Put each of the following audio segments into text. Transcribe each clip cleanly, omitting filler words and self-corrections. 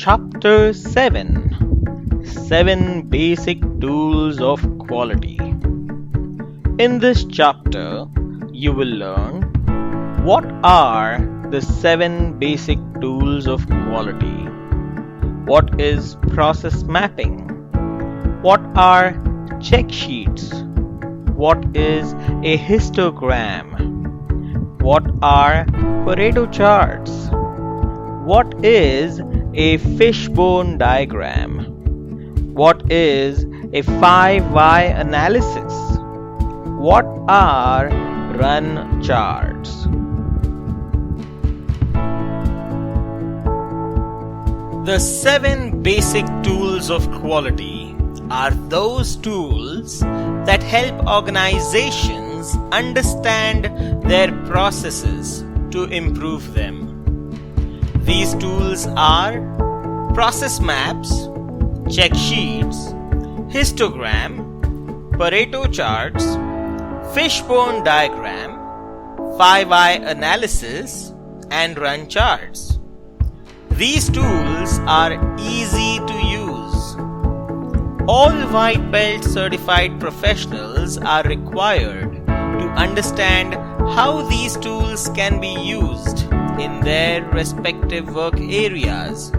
Chapter 7 7 Basic Tools of Quality. In this chapter, you will learn what are the 7 basic tools of quality, what is process mapping, what are check sheets, what is a histogram, what are Pareto charts, what is a fishbone diagram, what is a 5 why analysis, what are run charts. The 7 basic tools of quality are those tools that help organizations understand their processes to improve them. These tools are process maps, check sheets, histogram, Pareto charts, fishbone diagram, 5 why analysis, and run charts. These tools are easy to use. All white belt certified professionals are required to understand how these tools can be used in their respective work areas.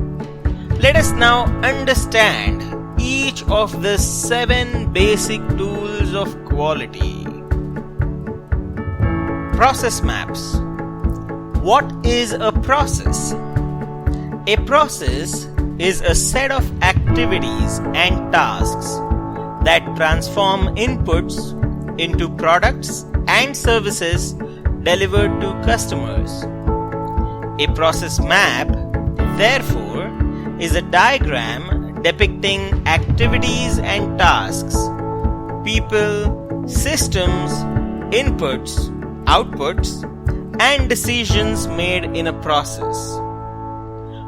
Let us now understand each of the 7 basic tools of quality. Process maps. What is a process? A process is a set of activities and tasks that transform inputs into products and services delivered to customers. A process map, therefore, is a diagram depicting activities and tasks, people, systems, inputs, outputs, and decisions made in a process.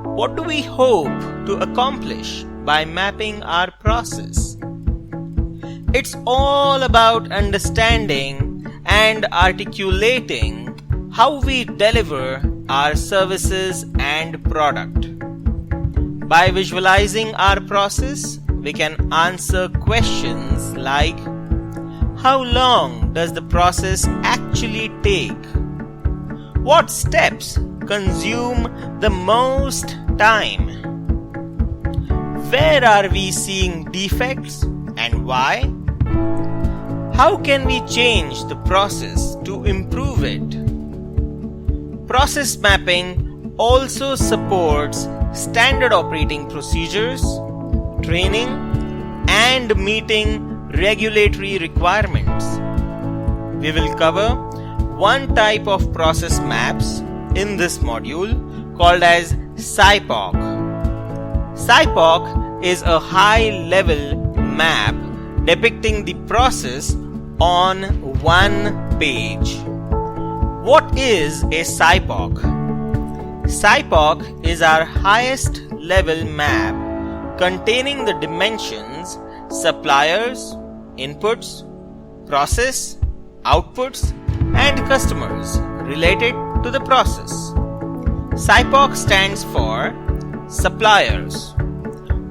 What do we hope to accomplish by mapping our process? It's all about understanding and articulating how we deliver our services and product. By visualizing our process, we can answer questions like: how long does the process actually take? What steps consume the most time? Where are we seeing defects and why? How can we change the process to improve it? Process mapping also supports standard operating procedures, training, and meeting regulatory requirements. We will cover one type of process maps in this module called as SIPOC. SIPOC is a high-level map depicting the process on one page. What is a SIPOC? SIPOC is our highest level map containing the dimensions suppliers, inputs, process, outputs, and customers related to the process. SIPOC stands for suppliers,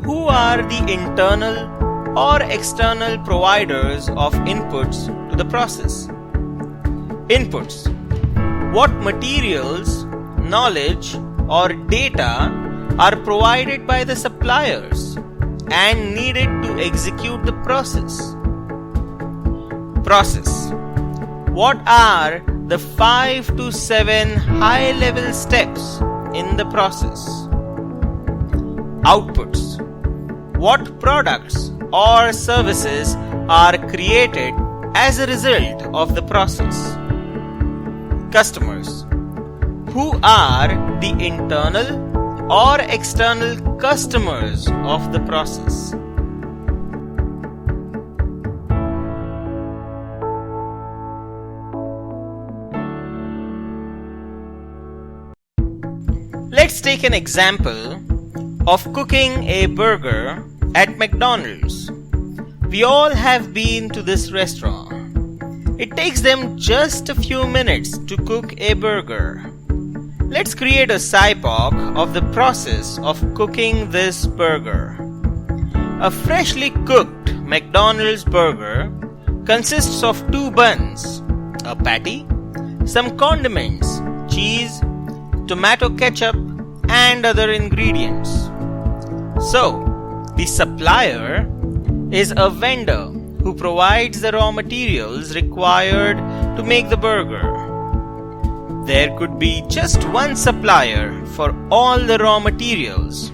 who are the internal or external providers of inputs to the process. Inputs: what materials, knowledge, or data are provided by the suppliers and needed to execute the process. Process: what are the 5 to 7 high-level steps in the process? Outputs: what products or services are created as a result of the process. Customers: who are the internal or external customers of the process. Let's take an example of cooking a burger at McDonald's. We all have been to this restaurant. It takes them just a few minutes to cook a burger. Let's create a SciPoc of the process of cooking this burger. A freshly cooked McDonald's burger consists of 2 buns, a patty, some condiments, cheese, tomato ketchup, and other ingredients. So, the supplier is a vendor who provides the raw materials required to make the burger. There could be just one supplier for all the raw materials,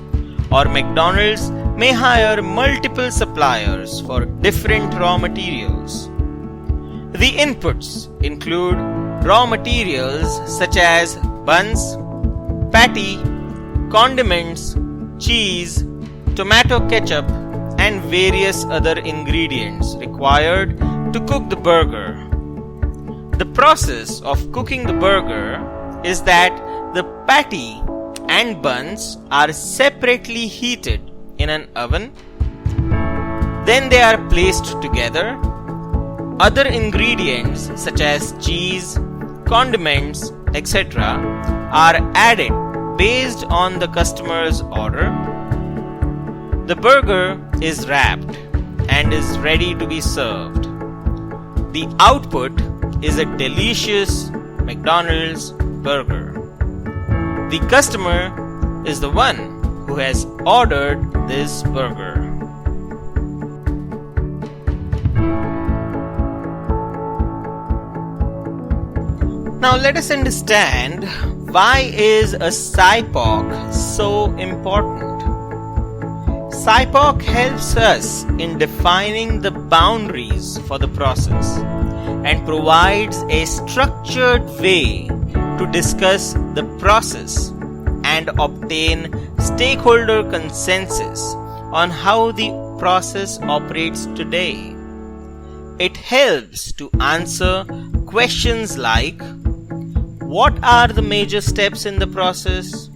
or McDonald's may hire multiple suppliers for different raw materials. The inputs include raw materials such as buns, patty, condiments, cheese, tomato ketchup, and various other ingredients required to cook the burger. The process of cooking the burger is that the patty and buns are separately heated in an oven. Then they are placed together. Other ingredients such as cheese, condiments, etc. are added based on the customer's order. The burger is wrapped and is ready to be served. The output is a delicious McDonald's burger. The customer is the one who has ordered this burger. Now let us understand, why is a SciPoc so important? SciPoc helps us in defining the boundaries for the process and provides a structured way to discuss the process and obtain stakeholder consensus on how the process operates today. It helps to answer questions like, what are the major steps in the process?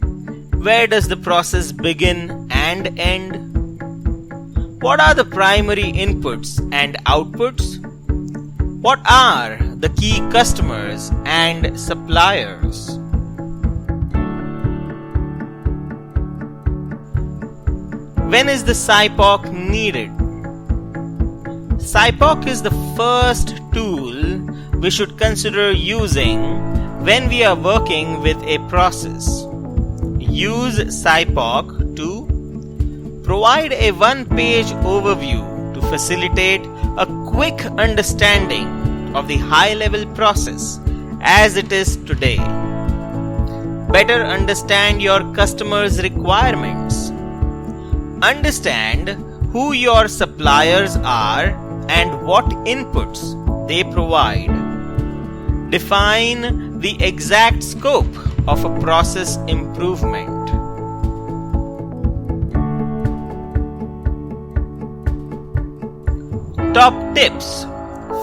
Where does the process begin and end? What are the primary inputs and outputs? What are the key customers and suppliers? When is the SciPoc needed? SciPoc is the first tool we should consider using when we are working with a process. Use SciPoc to provide a one-page overview to facilitate a quick understanding of the high-level process as it is today. Better understand your customers' requirements. Understand who your suppliers are and what inputs they provide. Define the exact scope of a process improvement. Top tips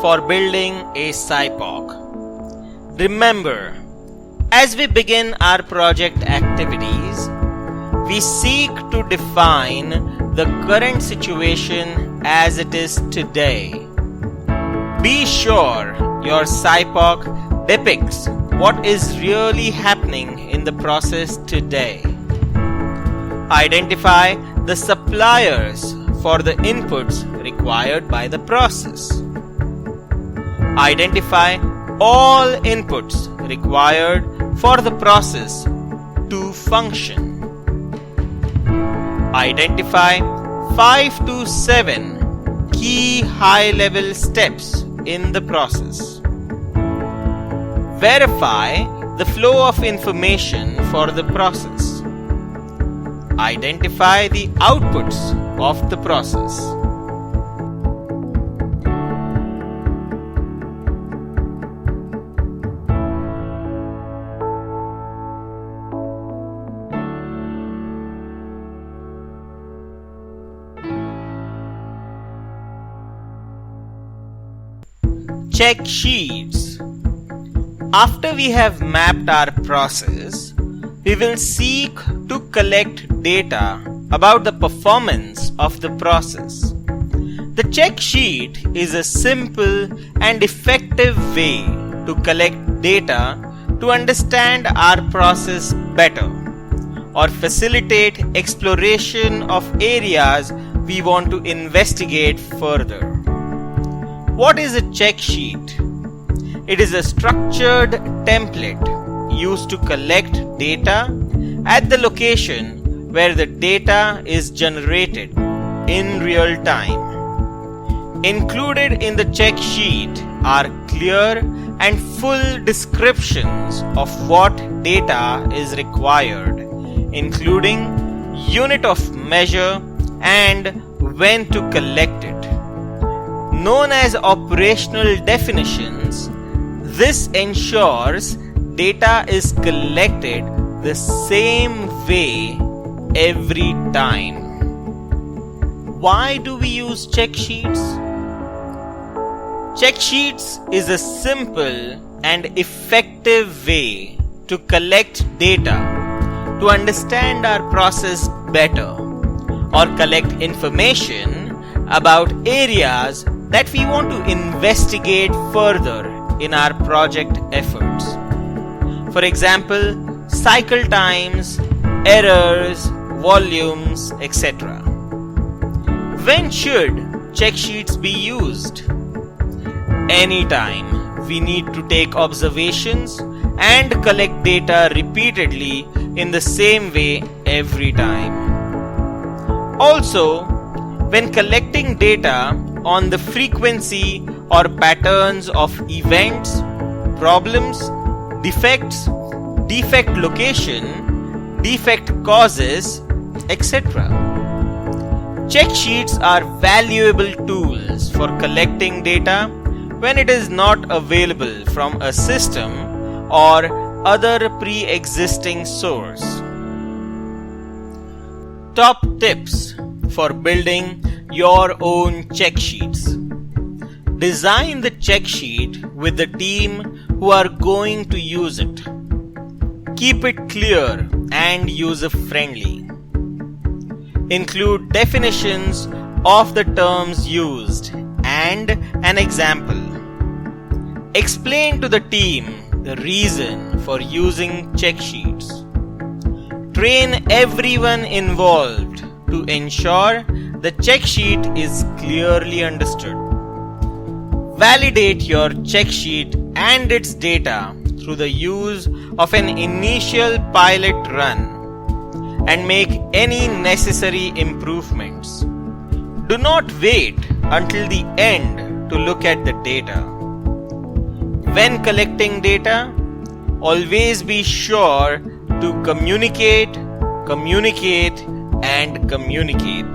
for building a SciPoc. Remember, as we begin our project activities, we seek to define the current situation as it is today. Be sure your SciPoc depicts what is really happening in the process today. Identify the suppliers for the inputs required by the process. Identify all inputs required for the process to function. Identify 5 to 7 key high-level steps in the process. Verify the flow of information for the process. Identify the outputs of the process. Check sheets. After we have mapped our process, we will seek to collect data about the performance of the process. The check sheet is a simple and effective way to collect data to understand our process better or facilitate exploration of areas we want to investigate further. What is a check sheet? It is a structured template used to collect data at the location where the data is generated in real time. Included in the check sheet are clear and full descriptions of what data is required, including unit of measure and when to collect it. Known as operational definitions, this ensures data is collected the same way every time. Why do we use check sheets? Check sheets is a simple and effective way to collect data to understand our process better or collect information about areas that we want to investigate further in our project efforts. For example, cycle times, errors, volumes, etc. When should check sheets be used? Anytime we need to take observations and collect data repeatedly in the same way every time. Also, when collecting data on the frequency or patterns of events, problems, defects, defect location, defect causes, etc. Check sheets are valuable tools for collecting data when it is not available from a system or other pre-existing source. Top tips for building your own check sheets. Design the check sheet with the team who are going to use it. Keep it clear and user-friendly. Include definitions of the terms used and an example. Explain to the team the reason for using check sheets. Train everyone involved to ensure the check sheet is clearly understood. Validate your check sheet and its data through the use of an initial pilot run and make any necessary improvements. Do not wait until the end to look at the data. When collecting data, always be sure to communicate, and communicate.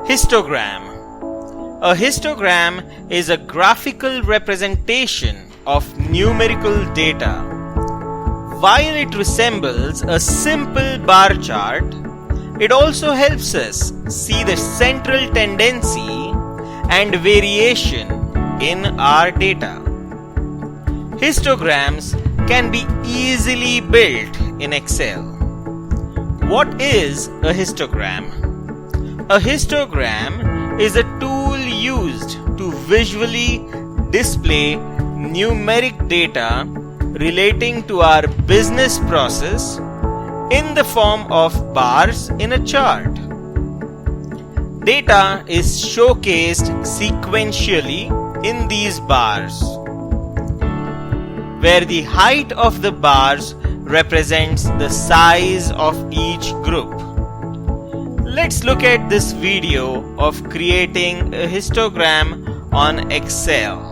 Histogram. A histogram is a graphical representation of numerical data. While it resembles a simple bar chart, it also helps us see the central tendency and variation in our data. Histograms can be easily built in Excel. What is a histogram? A histogram is a tool used to visually display numeric data relating to our business process in the form of bars in a chart. Data is showcased sequentially in these bars, where the height of the bars represents the size of each group. Let's look at this video of creating a histogram on Excel.